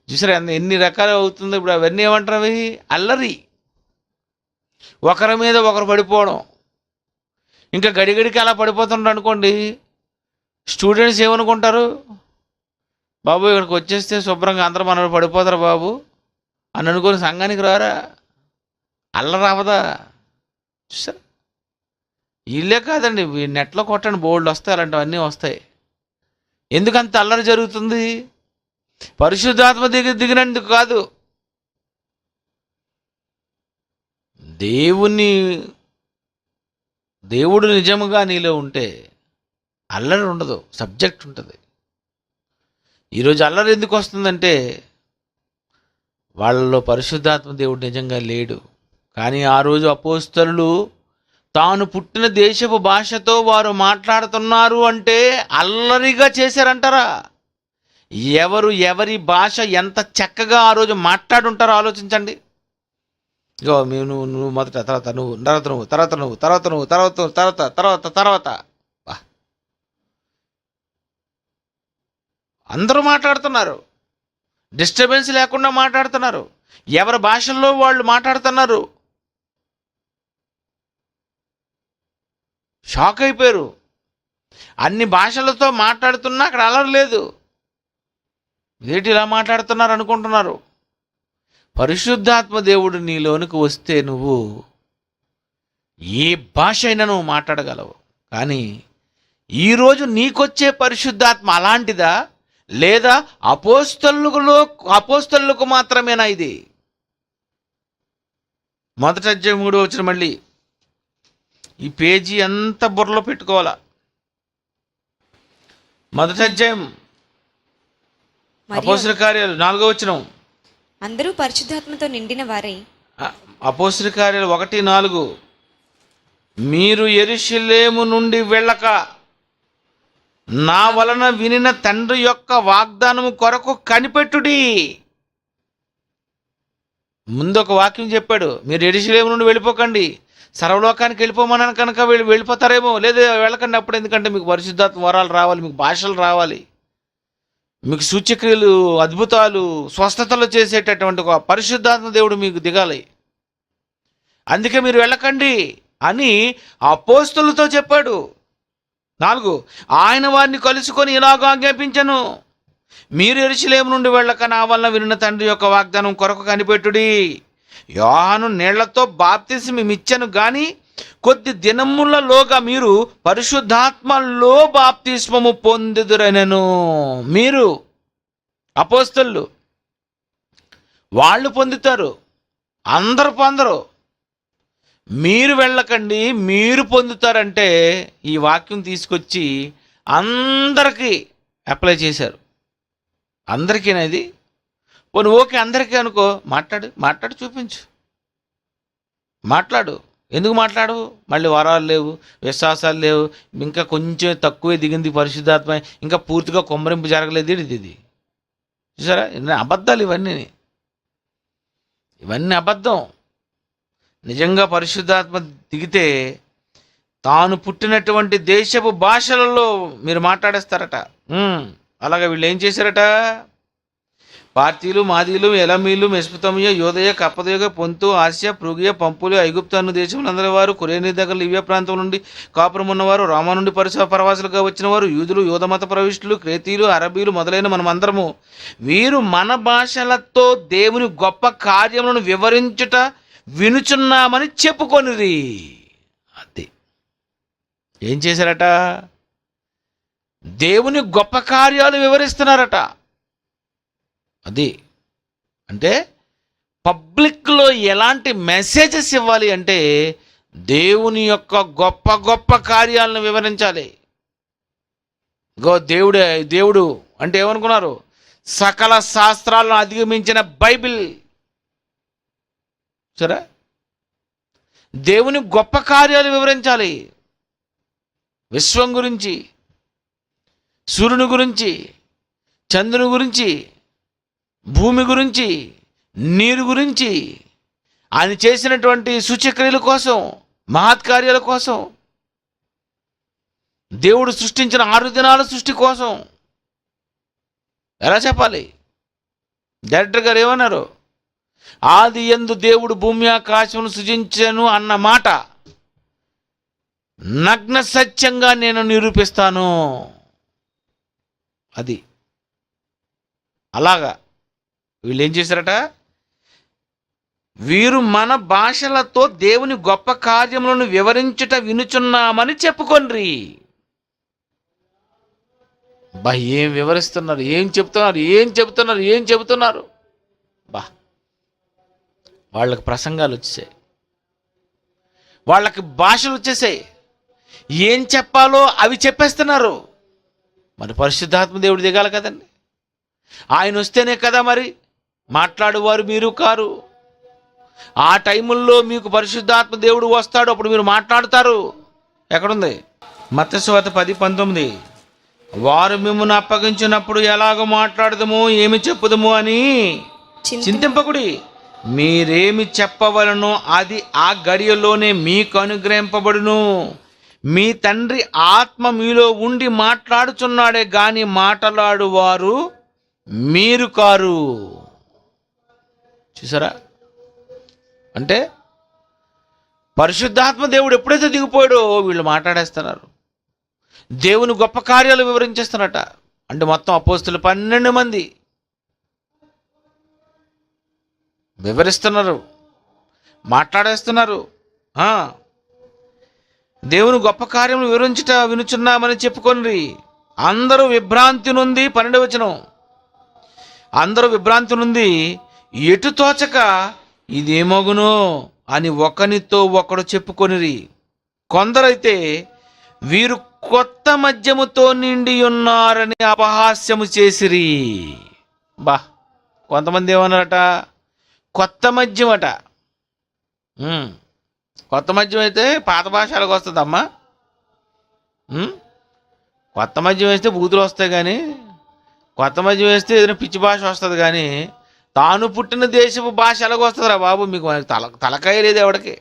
చూసారా ఎన్ని రకాలు అవుతుందో. ఇప్పుడు అవన్నీ ఏమంటారు? అవి అల్లరి. ఒకరి మీద ఒకరు పడిపోవడం. ఇంకా గడిగడికి అలా పడిపోతుంటారు అనుకోండి, స్టూడెంట్స్ ఏమనుకుంటారు? బాబు ఇక్కడికి వచ్చేస్తే శుభ్రంగా అందరూ మనల్ని పడిపోతారు బాబు అని అనుకొని సంఘానికి రారా? అల్లరావదా? చూసారా, వీళ్ళే కాదండి, నెట్లో కొట్టండి, బోల్డ్ వస్తాయి, అలాంటివన్నీ వస్తాయి. ఎందుకంత అల్లరి జరుగుతుంది? పరిశుద్ధాత్మ దిగినందుకు కాదు. దేవుడు నిజముగా నీలో ఉంటే అల్లరి ఉండదు, సబ్జెక్ట్ ఉంటుంది. ఈరోజు అల్లరి ఎందుకు వస్తుందంటే వాళ్ళలో పరిశుద్ధాత్మ దేవుడు నిజంగా లేడు. కానీ ఆ రోజు అపోస్తలులు తాను పుట్టిన దేశపు భాషతో వారు మాట్లాడుతున్నారు అంటే అల్లరిగా చేశారంటారా? ఎవరి భాష ఎంత చక్కగా ఆ రోజు మాట్లాడుంటారో ఆలోచించండి. ఇగో నువ్వు మొదట, తర్వాత నువ్వు, తర్వాత నువ్వు, తర్వాత నువ్వు, తర్వాత నువ్వు, తర్వాత తర్వాత తర్వాత తర్వాత అందరూ మాట్లాడుతున్నారు. డిస్టర్బెన్స్ లేకుండా మాట్లాడుతున్నారు. ఎవరి భాషల్లో వాళ్ళు మాట్లాడుతున్నారు. షాక్ అయిపోయారు. అన్ని భాషలతో మాట్లాడుతున్నా అక్కడ అల్లరి లేదు. ఏంటి ఇలా మాట్లాడుతున్నారు అనుకుంటున్నారు. పరిశుద్ధాత్మ దేవుడు నీలోనికి వస్తే నువ్వు ఏ భాష అయినా నువ్వు మాట్లాడగలవు. కానీ ఈరోజు నీకొచ్చే పరిశుద్ధాత్మ అలాంటిదా, లేదా అపోస్తలులకు మాత్రమేనా ఇది? మొదటి అధ్యాయం 3వ వచనం, మళ్ళీ ఈ పేజీ అంతా బుర్రలో పెట్టుకోవాలా. మొదటి అధ్యాయం అపోస్తల కార్యాలు 4వ వచనం.
అందరూ పరిశుద్ధాత్మతో నిండిన వారై.
అపోస్తల కార్యాలు 1:4. మీరు యెరూషలేము నుండి వెళ్ళక నా వలన వినిన తండ్రి యొక్క వాగ్దానము కొరకు కనిపెట్టుడి. ముందు ఒక వాక్యం చెప్పాడు, మీరు యెరూషలేము నుండి వెళ్ళిపోకండి, సర్వలోకానికి వెళ్ళిపోమన్నాను కనుక వెళ్ళిపోతారేమో, లేదా వెళ్ళకండి. అప్పుడు ఎందుకంటే మీకు పరిశుద్ధాత్మ వరాలు రావాలి, మీకు భాషలు రావాలి, మీకు సూచక్రియలు, అద్భుతాలు, స్వస్థతలు చేసేటటువంటి ఒక పరిశుద్ధాత్మ దేవుడు మీకు దిగాలి. అందుకే మీరు వెళ్ళకండి అని అపోస్తలులతో చెప్పాడు. 4, ఆయన వారిని కలుసుకొని ఇలాగ ఆజ్ఞాపించను, మీరు యెరూషలేము నుండి వెళ్ళక నా వలన వినిన తండ్రి యొక్క వాగ్దానం కొరకు కనిపెట్టుడి. యోహాను నీళ్లతో బాప్తిస్మం ఇచ్చెను గాని కొద్ది దినములలోగా మీరు పరిశుద్ధాత్మలో బాప్తిస్మము పొందుదురనెను. మీరు అపోస్తలులు, వాళ్ళు పొందుతారు, అందరూ పొందరు. మీరు వెళ్ళకండి, మీరు పొందుతారంటే ఈ వాక్యం తీసుకొచ్చి అందరికీ అప్లై చేశారు. అందరికీనా ఇది? పోనీ ఓకే అందరికీ అనుకో, మాట్లాడు చూపించు, మాట్లాడు. ఎందుకు మాట్లాడు? మళ్ళీ వరాలు లేవు, విశ్వాసాలు లేవు, ఇంకా కొంచెం తక్కువే దిగింది పరిశుద్ధాత్మ, ఇంకా పూర్తిగా కొమ్మరింపు జరగలేదు. ఇది చూసారా, అబద్ధాలు ఇవన్నీ అబద్ధం. నిజంగా పరిశుద్ధాత్మ దిగితే తాను పుట్టినటువంటి దేశపు భాషలలో మీరు మాట్లాడేస్తారట. అలాగే వీళ్ళు ఏం చేశారట? పార్తీలు, మాదీలు, ఎలమీలు, మెస్పుతమియ, యోదయ, కప్పదయోగ, పొంతు, ఆసియా, పృగియ, పంపులు, ఐగుప్తు అను దేశములందరి వారు, కొరేని దగ్గర లివియా ప్రాంతం నుండి కాపురం ఉన్నవారు, రామా నుండి పరవాసులుగా వచ్చిన వారు, యూదులు, యోధమత ప్రవిష్టులు, క్రేతీలు, అరబీలు మొదలైన మనమందరము వీరు మన భాషలతో దేవుని గొప్ప కార్యములను వివరించుట వినుచున్నామని చెప్పుకొనిరి. అది ఏం చేశారట? దేవుని గొప్ప కార్యాలు వివరిస్తున్నారట. అది అంటే పబ్లిక్లో ఎలాంటి మెసేజెస్ ఇవ్వాలి అంటే దేవుని యొక్క గొప్ప గొప్ప కార్యాలను వివరించాలి. దేవుడు అంటే ఏమనుకున్నారు? సకల శాస్త్రాలను అధిగమించిన బైబిల్. సరే, దేవుని గొప్ప కార్యాలు వివరించాలి. విశ్వం గురించి, సూర్యుని గురించి, చంద్రుని గురించి, భూమి గురించి, నీరు గురించి, ఆయన చేసినటువంటి సూచక్రియల కోసం, మహత్కార్యాల కోసం, దేవుడు సృష్టించిన 6 దినాల సృష్టి కోసం ఎలా చెప్పాలి? డైరెక్టర్ గారు ఏమన్నారు? ఆది యందు దేవుడు భూమి ఆకాశమును సృజించెను అన్న మాట నగ్న సత్యంగా నేను నిరూపిస్తాను. అది అలాగా వీళ్ళు ఏం చేశారట? వీరు మన భాషలతో దేవుని గొప్ప కార్యములను వివరించుట వినుచున్నామని చెప్పుకొండ్రి. బా, ఏం వివరిస్తున్నారు, ఏం చెబుతున్నారు. బా, వాళ్ళకి ప్రసంగాలు వచ్చేసాయి, వాళ్ళకి భాషలు వచ్చేసాయి, ఏం చెప్పాలో అవి చెప్పేస్తున్నారు. మరి పరిశుద్ధాత్మ దేవుడు దిగాలి కదండి. ఆయన వస్తేనే కదా మరి మాట్లాడువారు మీరు కారు. ఆ టైముల్లో మీకు పరిశుద్ధాత్మ దేవుడు వస్తాడు, అప్పుడు మీరు మాట్లాడతారు. ఎక్కడుంది? మత్తయి సువార్త 10:19. వారు మిమ్మును అప్పగించినప్పుడు ఎలాగో మాట్లాడదము, ఏమి చెప్పుదము అని చింతింపకుడి. మీరేమి చెప్పవలనో అది ఆ గడియలోనే మీకు అనుగ్రహింపబడును. మీ తండ్రి ఆత్మ మీలో ఉండి మాట్లాడుచున్నాడే గాని మాట్లాడువారు మీరు కారు. చూసారా? అంటే పరిశుద్ధాత్మ దేవుడు ఎప్పుడైతే దిగిపోయాడో వీళ్ళు మాట్లాడేస్తున్నారు, దేవుని గొప్ప కార్యాలు వివరించేస్తున్నారట. అంటే మొత్తం అపోస్తులు 12 మంది వివరిస్తున్నారు, మాట్లాడేస్తున్నారు. దేవుని గొప్ప కార్యములు వివరించుట వినుచున్నామని చెప్పుకొనిరి. అందరూ విభ్రాంతి నుండి 12వ వచనం, అందరూ విభ్రాంతి నుండి ఎటు తోచక ఇదేమగునో అని ఒకనితో ఒకడు చెప్పుకొనిరి. కొందరైతే వీరు కొత్త మద్యముతో నిండి ఉన్నారని అపహాస్యము చేసిరి. బా, కొంతమంది ఏమన్నారట? కొత్త మద్యం అట. కొత్త మద్యం అయితే పాత భాషలకు వస్తుందమ్మా. కొత్త మద్యం వేస్తే బూతులు వస్తాయి, కానీ కొత్త మద్యం వేస్తే ఏదైనా పిచ్చి భాష వస్తుంది. కానీ తాను పుట్టిన దేశపు భాష ఎలాగ వస్తుందిరా బాబు? మీకు తలకాయ లేదు ఎవడికి.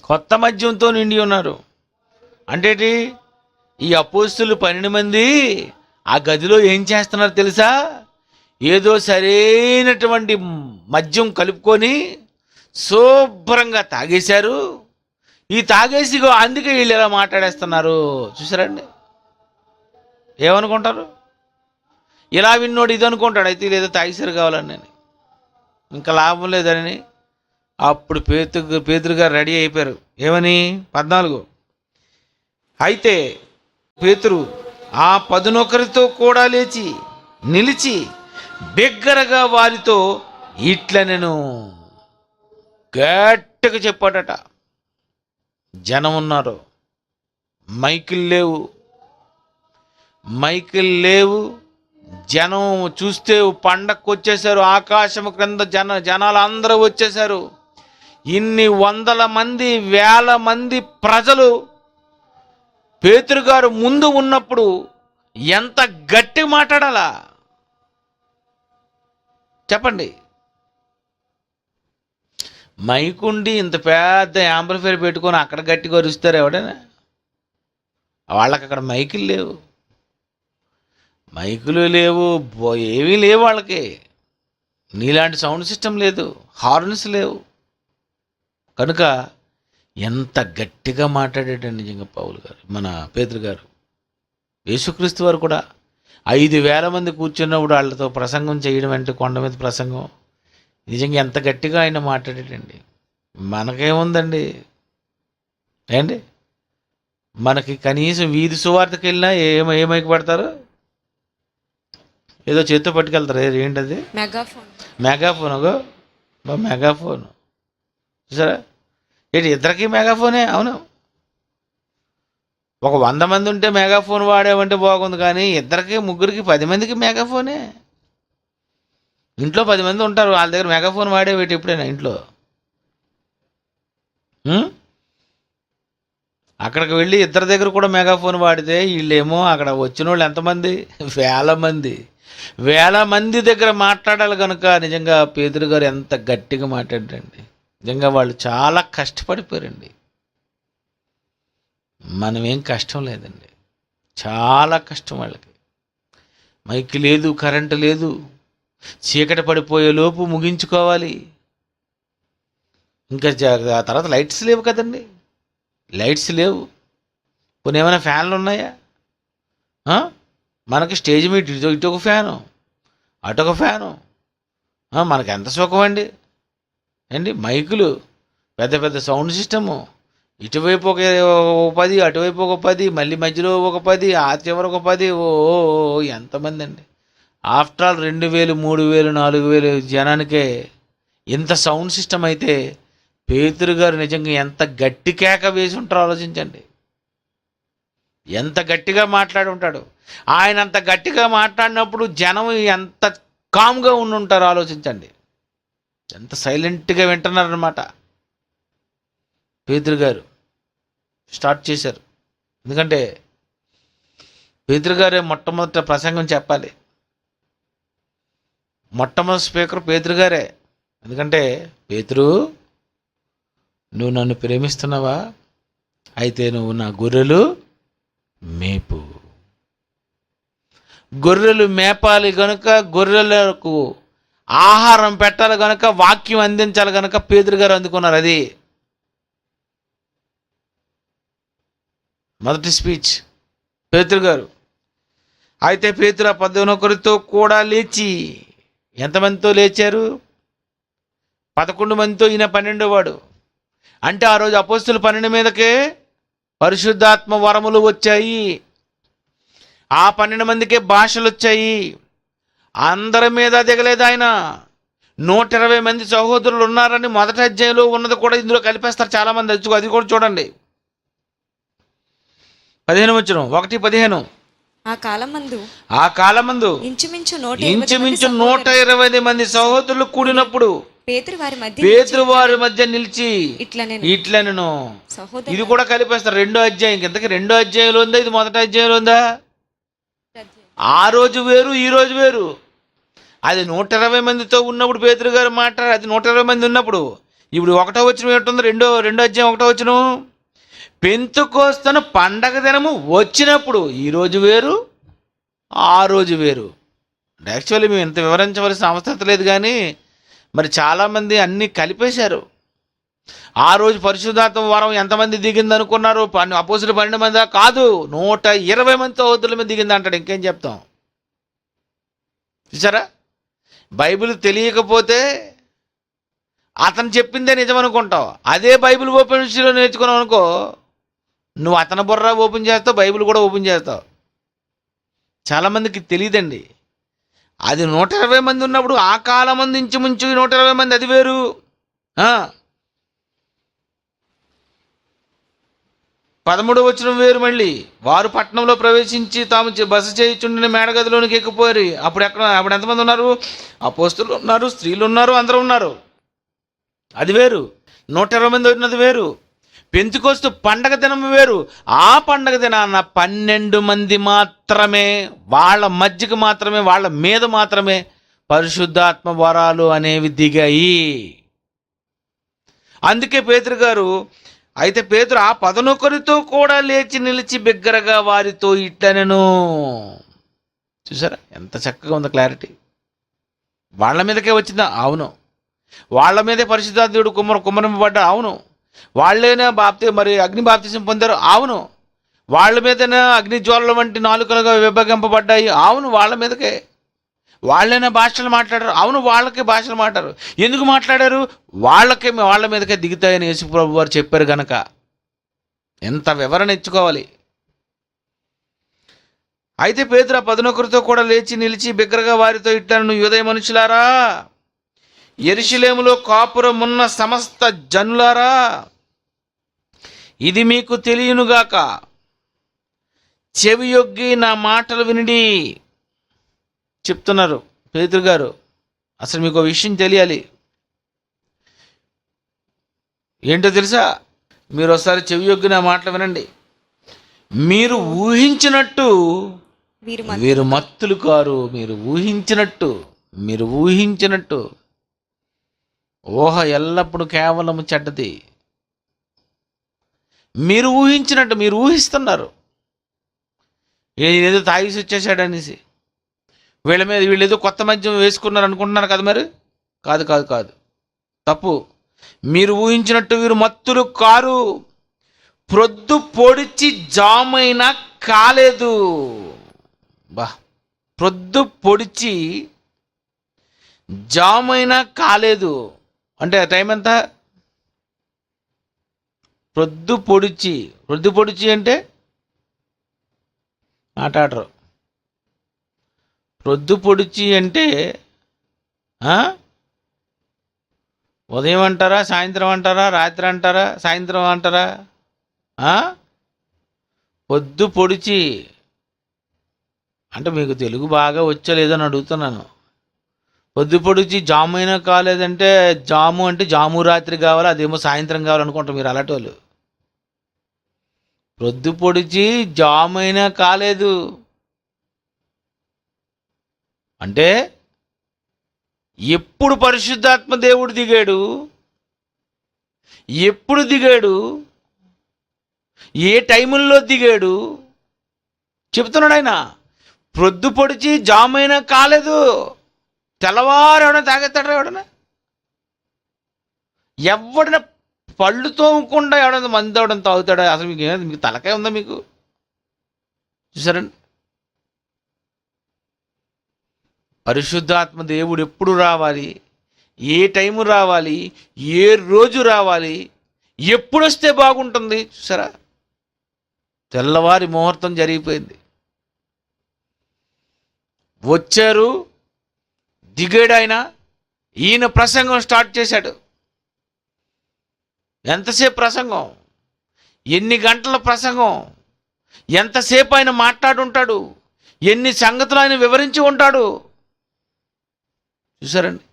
కొత్త మద్యంతో నిండి ఉన్నారు అంటే ఈ అపోస్తులు 12 మంది ఆ గదిలో ఏం చేస్తున్నారు తెలుసా? ఏదో సరైనటువంటి మద్యం కలుపుకొని శుభ్రంగా తాగేశారు. ఈ తాగేసి అందుకే వీళ్ళు ఎలా మాట్లాడేస్తున్నారు. చూసారండి? ఏమనుకుంటారు? ఇలా విన్నోడు ఇది అనుకుంటాడు, అయితే లేదో తాగేసారు కావాలని నేను, ఇంకా లాభం లేదని. అప్పుడు పేతురు గారు రెడీ అయిపోయారు. ఏమని? 14. అయితే పేతురు ఆ 11 కూడా లేచి నిలిచి బిగ్గరగా వారితో ఇట్లా నేను గట్టిగా చెప్పాడట. జనం ఉన్నారు, మైకులు లేవు, జనం చూస్తే పండగకు వచ్చేసారు. ఆకాశం క్రింద జనాలు అందరూ వచ్చేసారు. ఇన్ని 100 మంది 1000 మంది ప్రజలు పేతురు గారు ముందు ఉన్నప్పుడు ఎంత గట్టి మాట్లాడాలా చెప్పండి? మైకుండి ఇంత పెద్ద యాంప్లిఫైర్ పెట్టుకొని అక్కడ గట్టిగా అరుస్తారు ఎవడైనా? వాళ్ళకి అక్కడ మైకులు లేవు, ఏమీ లేవు వాళ్ళకి. నీలాంటి సౌండ్ సిస్టమ్ లేదు, హార్న్స్ లేవు. కనుక ఎంత గట్టిగా మాట్లాడేటండి నిజంగా పౌలు గారు, మన పేతురు గారు. యేసుక్రీస్తు వారు కూడా 5,000 మంది కూర్చున్నప్పుడు వాళ్ళతో ప్రసంగం చేయడం అంటే, కొండ మీద ప్రసంగం, నిజంగా ఎంత గట్టిగా ఆయన మాట్లాడేటండి. మనకేముందండి ఏండి? మనకి కనీసం వీధి సువార్తకి వెళ్ళినా ఏమైకి పడతారు? ఏదో చేత్తో పట్టుకెళ్తారు. ఏంటది? మెగాఫోన్. మెగాఫోన్ చూసారా? ఏంటి ఇద్దరికి మెగాఫోనే? అవును. ఒక 100 మంది ఉంటే మెగాఫోన్ వాడేవంటే బాగుంది, కానీ ఇద్దరికి, ముగ్గురికి, 10 మందికి మెగాఫోనే. ఇంట్లో 10 మంది ఉంటారు, వాళ్ళ దగ్గర మెగాఫోన్ వాడేవేటి ఎప్పుడైనా ఇంట్లో? ఉం? అక్కడికి వెళ్ళి ఇద్దరి దగ్గర కూడా మెగాఫోన్ వాడితే వీళ్ళేమో అక్కడ వచ్చిన వాళ్ళు ఎంతమంది? వేల మంది. వేల మంది దగ్గర మాట్లాడాలి కనుక నిజంగా పేతురు గారు ఎంత గట్టిగా మాట్లాడారండి. నిజంగా వాళ్ళు చాలా కష్టపడిపోయారండి. మనం ఏం కష్టం లేదండి, చాలా కష్టం వాళ్ళకి. మైక్ లేదు, కరెంటు లేదు, చీకటి పడిపోయే లోపు ముగించుకోవాలి. ఇంకా ఆ తర్వాత లైట్స్ లేవు కదండి, లైట్స్ లేవు. కొన్ని ఏమైనా ఫ్యాన్లు ఉన్నాయా? మనకి స్టేజ్ మీద ఇటు ఒక ఫ్యాను, అటొక ఫ్యాను. మనకి ఎంత సుఖం అండి. మైకులు, పెద్ద పెద్ద సౌండ్ సిస్టము, ఇటువైపు ఒక 10, అటువైపు ఒక 10, మళ్ళీ మధ్యలో ఒక 10, ఆ చివర ఒక 10. ఓ ఎంతమంది అండి. ఆఫ్టర్ ఆల్ 2000, 3000, 4000 జనానికే ఇంత సౌండ్ సిస్టమ్ అయితే పేతురు గారు నిజంగా ఎంత గట్టి కేక వేసి ఉంటారో ఆలోచించండి. ఎంత గట్టిగా మాట్లాడి ఉంటాడు. ఆయన అంత గట్టిగా మాట్లాడినప్పుడు జనం ఎంత కామ్గా ఉంటారో ఆలోచించండి. ఎంత సైలెంట్గా వింటున్నారనమాట. పేతురు గారు స్టార్ట్ చేశారు. ఎందుకంటే పేతురు గారే మొట్టమొదట ప్రసంగం చెప్పాలి. మొట్టమొదటి స్పీకర్ పేతురు గారే. ఎందుకంటే పేతురు, నువ్వు నన్ను ప్రేమిస్తున్నావా? అయితే నువ్వు నా గొర్రెలు మేపు. గొర్రెలు మేపాలి గనుక, గొర్రెలకు ఆహారం పెట్టాలి గనుక, వాక్యం అందించాలి గనుక పేతురు గారు అందుకున్నారు. అది మొదటి స్పీచ్ పేతురు గారు. అయితే పేతురు 11 కూడా లేచి, ఎంతమందితో లేచారు? 11 మందితో, ఈయన 12వ వాడు. అంటే ఆ రోజు అపోస్తుల 12 మీదకే పరిశుద్ధాత్మ వరములు వచ్చాయి. ఆ 12 మందికే భాషలు వచ్చాయి. అందరి మీద దిగలేదు ఆయన. 120 మంది సహోదరులు ఉన్నారని మొదటి అధ్యాయంలో ఉన్నది కూడా ఇందులో కలిపేస్తారు చాలామంది. అది కూడా చూడండి. 15 వచనం, 1:15. ఆ కాలమందు ఇంచుమించు 120 మంది సహోదరులు కూడినప్పుడు పేతురు వారి మధ్య నిలిచి ఇట్లనెను. ఇది కూడా కలిపేస్తారు రెండో అధ్యాయం. ఇంతకీ రెండో అధ్యాయంలో ఉందా, ఇది మొదటి అధ్యాయంలో ఉందా? ఆ రోజు వేరు, ఈ రోజు వేరు. అది 120 మందితో ఉన్నప్పుడు పేతురు గారు మాట్లాడారు. అది 120 మంది ఉన్నప్పుడు. ఇప్పుడు 1వ వచనం ఏంటుంది? రెండో అధ్యాయం 1వ వచనం, పెంతెకొస్తు పండగ దినము వచ్చినప్పుడు. ఈ రోజు వేరు, ఆ రోజు వేరు. యాక్చువల్లీ మేము ఇంత వివరించవలసిన అవసరం లేదు, కానీ మరి చాలామంది అన్నీ కలిపేశారు. ఆ రోజు పరిశుద్ధాత్మ వరం ఎంతమంది దిగింది అనుకున్నారు? అపోస్తులు 12 మంది కాదు, 120 మంది సహోదరుల మీద దిగింది అంటాడు. ఇంకేం చెప్తాం? చూసారా? బైబిల్ తెలియకపోతే అతను చెప్పిందే నిజం అనుకుంటావు. అదే బైబిల్ ఓపెన్ లో నేర్చుకున్నావు అనుకో, నువ్వు అతని బుర్ర ఓపెన్ చేస్తావు, బైబిల్ కూడా ఓపెన్ చేస్తావు. చాలామందికి తెలియదండి. అది 120 మంది ఉన్నప్పుడు, ఆ కాలం మంది ఇంచుమించు 120 మంది, అది వేరు. 13వ వచనం వేరు. మళ్ళీ వారు పట్టణంలో ప్రవేశించి తాము బస చేయుచుండిన మేడగదిలోనికి ఎక్కిపోయారు. అప్పుడు ఎంతమంది ఉన్నారు? అపోస్తులు ఉన్నారు, స్త్రీలు ఉన్నారు, అందరూ ఉన్నారు. అది వేరు. 120 మంది ఉన్నది వేరు. పెంతెకొస్తు పండగ దినం వేరు. ఆ పండగ దినాన 12 మంది మాత్రమే, వాళ్ళ మధ్యకి మాత్రమే, వాళ్ళ మీద మాత్రమే పరిశుద్ధాత్మ వరాలు అనేవి దిగాయి. అందుకే పేతురు గారు, అయితే పేతురు ఆ 11 కూడా లేచి నిలిచి బిగ్గరగా వారితో ఇట్లనెను. చూసారా ఎంత చక్కగా ఉందో క్లారిటీ. వాళ్ళ మీదకే వచ్చిందా? అవును. వాళ్ళ మీదే పరిశుద్ధాత్ముడు కుమ్మరింపబడ్డా? అవును. వాళ్ళేనా మరి అగ్ని బాప్తిసం పొందారు? అవును. వాళ్ళ మీదనే అగ్ని జ్వాలల వంటి నాలుకలుగా విభజింపబడ్డాయి? అవును, వాళ్ళ మీదకే. వాళ్ళైనా భాషలు మాట్లాడారు? అవును, వాళ్ళకే భాషలు మాట్లాడారు. ఎందుకు మాట్లాడారు? వాళ్ళ మీదకే దిగుతాయని యేసుప్రభు వారు చెప్పారు గనక. ఎంత వివరణ ఇచ్చుకోవాలి. అయితే పేతురు 11 కూడా లేచి నిలిచి బిగ్గరగా వారితో ఇట్లనెను, యూదయ మనుషులారా, యెరూషలేములో కాపురమున్న సమస్త జనులారా, ఇది మీకు తెలియనుగాక. చెవియొగ్గి నా మాటలు వినండి చెప్తున్నారు పేతురు గారు. అసలు మీకు విషయం తెలియాలి. ఏంటో తెలుసా? మీరు ఒకసారి చెవియొగ్గి నా మాటలు వినండి. మీరు ఊహించినట్టు వీరు మత్తులు కారు. మీరు ఊహించినట్టు ఊహ ఎల్లప్పుడూ కేవలం చెడ్డది. మీరు ఊహించినట్టు మీరు ఊహిస్తున్నారు. ఏదో తాగిసి వచ్చేసాడు అనేసి వీళ్ళ మీద వీళ్ళు ఏదో కొత్త మద్యం వేసుకున్నారు అనుకుంటున్నారు కదా. మరి కాదు కాదు కాదు, తప్పు. మీరు ఊహించినట్టు వీరు మత్తులు కారు. ప్రొద్దు పొడిచి జామైనా కాలేదు. ప్రొద్దు పొడిచి జామైనా కాలేదు అంటే టైం ఎంత? ప్రొద్దు పొడిచి అంటే మాట్లాడరు. ప్రొద్దు పొడిచి అంటే ఉదయం అంటారా, సాయంత్రం అంటారా, రాత్రి అంటారా, సాయంత్రం అంటారా? పొద్దు పొడిచి అంటే మీకు తెలుగు బాగా వచ్చలేదని అడుగుతున్నాను. పొద్దు పొడిచి జాము అయినా కాలేదంటే జాము అంటే జాము రాత్రి కావాలి, అదేమో సాయంత్రం కావాలనుకుంటారు మీరు అలాంటి వాళ్ళు. ప్రొద్దు పొడిచి జాము అయినా కాలేదు అంటే ఎప్పుడు పరిశుద్ధాత్మ దేవుడు దిగాడు, ఎప్పుడు దిగాడు, ఏ టైముల్లో దిగాడు చెప్తున్నాడు ఆయన. ప్రొద్దు పొడిచి జామైనా కాలేదు. తెల్లవారు ఎవడన్నా తాగేస్తాడు? ఎవడన్నా పళ్ళు తోమకుండా ఎవడన్నా మంది ఎవడన్నా తాగుతాడా? అసలు మీకు తలకాయ ఉందా మీకు? చూసారండి, పరిశుద్ధాత్మ దేవుడు ఎప్పుడు రావాలి, ఏ టైము రావాలి, ఏ రోజు రావాలి, ఎప్పుడు వస్తే బాగుంటుంది చూసారా? తెల్లవారి ముహూర్తం జరిగిపోయింది. వచ్చారు, దిగాడు ఆయన. ఈయన ప్రసంగం స్టార్ట్ చేశాడు. ఎంతసేపు ప్రసంగం, ఎన్ని గంటల ప్రసంగం, ఎంతసేపు ఆయన మాట్లాడుంటాడు, ఎన్ని సంగతులు ఆయన వివరించి ఉంటాడు చూసారండి.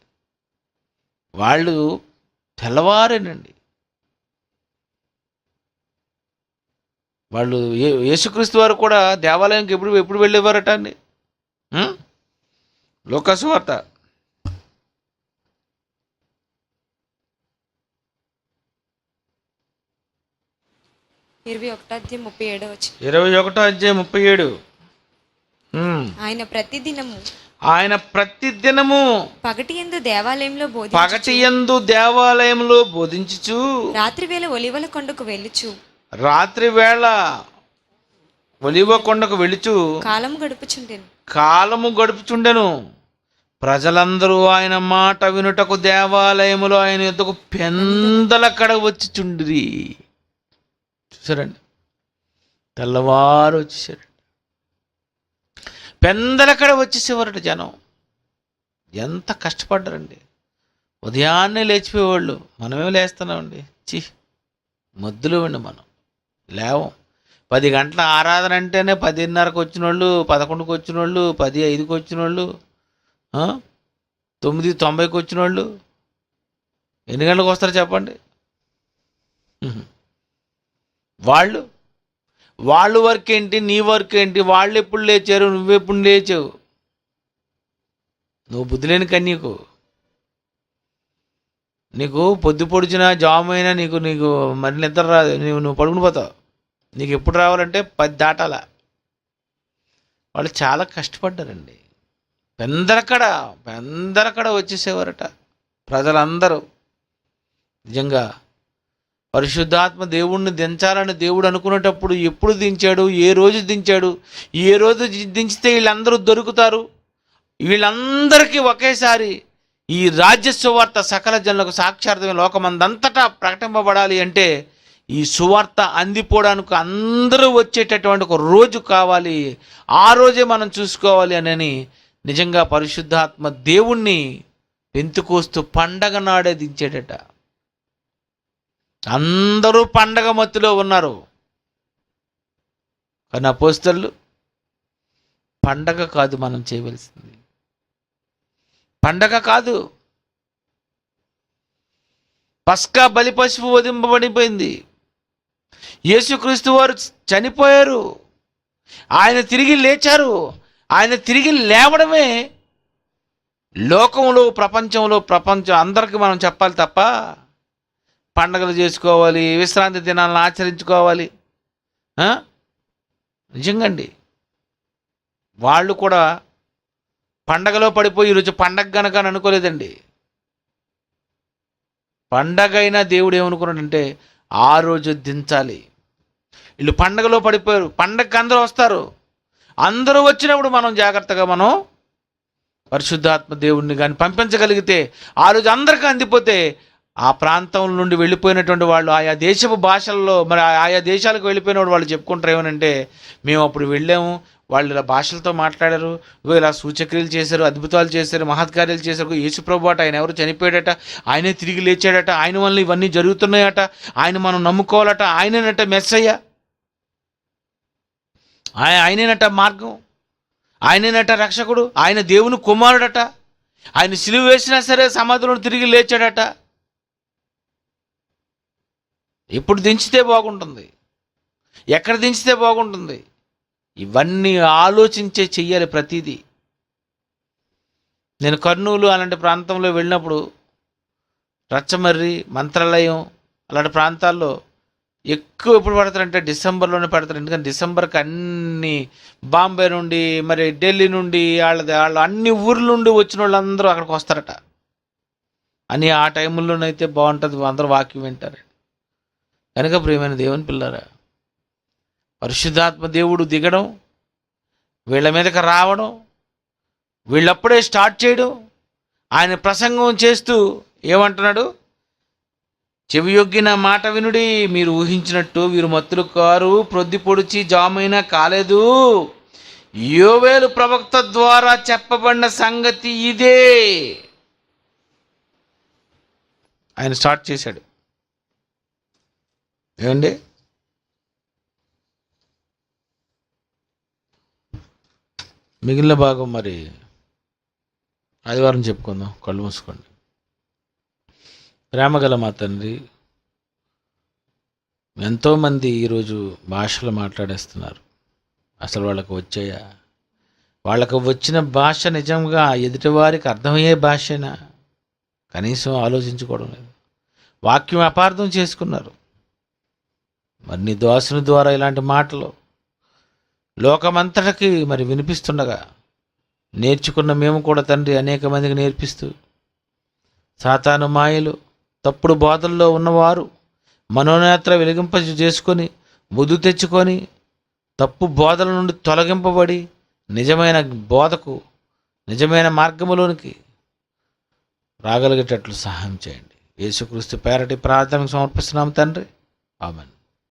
వాళ్ళు తెల్లవారేనండి. వాళ్ళు యేసుక్రీస్తు వారు కూడా దేవాలయంకి ఎప్పుడు వెళ్ళేవారట అండి. లూకా సువార్త 21:37. ఆయన ప్రతిదినము
పగటియందు
దేవాలయంలో బోధించుచు
రాత్రివేళ ఒలివ కొండకు వెళ్ళుచు
కాలము గడుపుచుండెను. ప్రజలందరూ ఆయన మాట వినుటకు దేవాలయములో ఆయన యొద్దకు పెందలకడ వచ్చి చుండిరి. చూసారండి, తెల్లవారు వచ్చేసారు. పెందలకడ వచ్చేసేవారట జనం. ఎంత కష్టపడ్డారండి. ఉదయాన్నే లేచిపోయేవాళ్ళు. మనమే లేస్తున్నామండి. మొద్దులు అండి మనం లేవం. 10 గంటల ఆరాధన అంటేనే 10:30కి వచ్చిన వాళ్ళు, 11కి వచ్చిన వాళ్ళు, 10:05కి వచ్చిన వాళ్ళు, 9:90కి వచ్చిన వాళ్ళు ఎన్ని గంటలకు వస్తారు చెప్పండి? వాళ్ళు వర్క్ ఏంటి, నీ వర్క్ ఏంటి? వాళ్ళు ఎప్పుడు లేచారు, నువ్వెప్పుడు లేచావు? నువ్వు బుద్ధి లేని కన్యకు. నీకు పొద్దు పొడిచిన జామ్ అయినా నీకు మరి నిద్ర రాదు. నువ్వు పడుకుని పోతావు. నీకు ఎప్పుడు రావాలంటే 10 దాటాల. వాళ్ళు చాలా కష్టపడ్డారండి. పెందరకడ వచ్చేసేవారట ప్రజలందరూ. నిజంగా పరిశుద్ధాత్మ దేవుణ్ణి దించాలని దేవుడు అనుకునేటప్పుడు ఎప్పుడు దించాడు, ఏ రోజు దించాడు, ఏ రోజు దించితే వీళ్ళందరూ దొరుకుతారు, వీళ్ళందరికీ ఒకేసారి ఈ రాజ్య సువార్త సకల జనులకు సాక్షార్థమే లోకమందంతటా ప్రకటింపబడాలి అంటే ఈ సువార్త అందిపోవడానికి అందరూ వచ్చేటటువంటి ఒక రోజు కావాలి. ఆ రోజే మనం చూసుకోవాలి అని నిజంగా పరిశుద్ధాత్మ దేవుణ్ణి పెంతుకోస్తూ పండగ నాడే దించేటట. అందరూ పండగ మత్తులో ఉన్నారు. కానీ అపోస్తలులు పండగ కాదు మనం చేయవలసింది, పండగ కాదు. పస్కా బలి పశువు వధింపబడిపోయింది. యేసుక్రీస్తు వారు చనిపోయారు, ఆయన తిరిగి లేచారు. ఆయన తిరిగి లేవడమే లోకంలో ప్రపంచం అందరికీ మనం చెప్పాలి తప్ప పండగలు చేసుకోవాలి, విశ్రాంతి దినాలను ఆచరించుకోవాలి. నిజంగండి, వాళ్ళు కూడా పండగలో పడిపోయి ఈరోజు పండగ గనక అని అనుకోలేదండి. పండగ అయినా దేవుడు ఏమనుకున్నాడంటే ఆ రోజు దించాలి. వీళ్ళు పండగలో పడిపోయారు. పండగకి అందరూ వస్తారు. అందరూ వచ్చినప్పుడు మనం జాగ్రత్తగా మనం పరిశుద్ధాత్మ దేవుడిని కానీ పంపించగలిగితే ఆ రోజు అందరికీ అందిపోతే ఆ ప్రాంతం నుండి వెళ్ళిపోయినటువంటి వాళ్ళు ఆయా దేశపు భాషల్లో మరి ఆయా దేశాలకు వెళ్ళిపోయిన వాళ్ళు చెప్పుకుంటారు ఏమనంటే, మేము అప్పుడు వెళ్ళాము, వాళ్ళు ఇలా భాషలతో మాట్లాడారు, ఇలా సూచక్రియలు చేశారు, అద్భుతాలు చేశారు, మహత్కార్యాలు చేశారు. యేసుప్రభు అట, ఆయన ఎవరు చనిపోయాడట, ఆయనే తిరిగి లేచాడట, ఆయన వల్ల ఇవన్నీ జరుగుతున్నాయట, ఆయన మనం నమ్ముకోవాలట, ఆయనేనట మెస్సయ్య, ఆయనేనట మార్గం, ఆయనేనట రక్షకుడు, ఆయన దేవుని కుమారుడట, ఆయన సిలువ వేసినా సరే సమాధిలో తిరిగి లేచాడట. ఎప్పుడు దించితే బాగుంటుంది, ఎక్కడ దించితే బాగుంటుంది, ఇవన్నీ ఆలోచించే చెయ్యాలి ప్రతిదీ. నేను కర్నూలు అలాంటి ప్రాంతంలో వెళ్ళినప్పుడు రచ్చమర్రి, మంత్రాలయం అలాంటి ప్రాంతాల్లో ఎక్కువ ఎప్పుడు పెడతారంటే డిసెంబర్లోనే పెడతారు. ఎందుకంటే డిసెంబర్కి అన్ని బాంబే నుండి మరి ఢిల్లీ నుండి వాళ్ళు అన్ని ఊర్ల నుండి వచ్చిన వాళ్ళందరూ అక్కడికి వస్తారట. అని ఆ టైంలోనైతే బాగుంటుంది, అందరూ వాక్యం వింటారు. కనుక ప్రియమైన దేవుని పిల్లరా, పరిశుద్ధాత్మ దేవుడు దిగడం, వీళ్ళ మీదకి రావడం, వీళ్ళప్పుడే స్టార్ట్ చేయడం, ఆయన ప్రసంగం చేస్తూ ఏమంటున్నాడు, చెవియొగ్గిన మాట వినుడి, మీరు ఊహించినట్టు వీరు మత్తులు కారు, ప్రొద్దు పొడిచి జామైనా కాలేదు, యోవేలు ప్రవక్త ద్వారా చెప్పబడిన సంగతి ఇదే. ఆయన స్టార్ట్ చేశాడు. ఏమండి, మిగిలిన భాగం మరి ఆదివారం చెప్పుకుందాం. కళ్ళు మూసుకోండి. ప్రేమగల మా తండ్రి, ఎంతోమంది ఈరోజు భాషలు మాట్లాడేస్తున్నారు. అసలు వాళ్ళకు వచ్చాయా? వాళ్ళకు వచ్చిన భాష నిజంగా ఎదుటివారికి అర్థమయ్యే భాషేనా? కనీసం ఆలోచించుకోవడం లేదు. వాక్యం అపార్థం చేసుకున్నారు. మరి నీ దాసుని ద్వారా ఇలాంటి మాటలు లోకమంతటికి మరి వినిపిస్తుండగా నేర్చుకున్న మేము కూడా తండ్రి అనేక మందికి నేర్పిస్తూ, సాతాను మాయలు తప్పుడు బోధల్లో ఉన్నవారు మనోనేత్ర వెలిగింప చేసుకొని బుద్ధి తెచ్చుకొని తప్పు బోధల నుండి తొలగింపబడి నిజమైన బోధకు, నిజమైన మార్గములోనికి రాగలిగేటట్లు సహాయం చేయండి. యేసుక్రీస్తు పేరటి ప్రార్థనకు సమర్పిస్తున్నాం తండ్రి. ఆమేన్.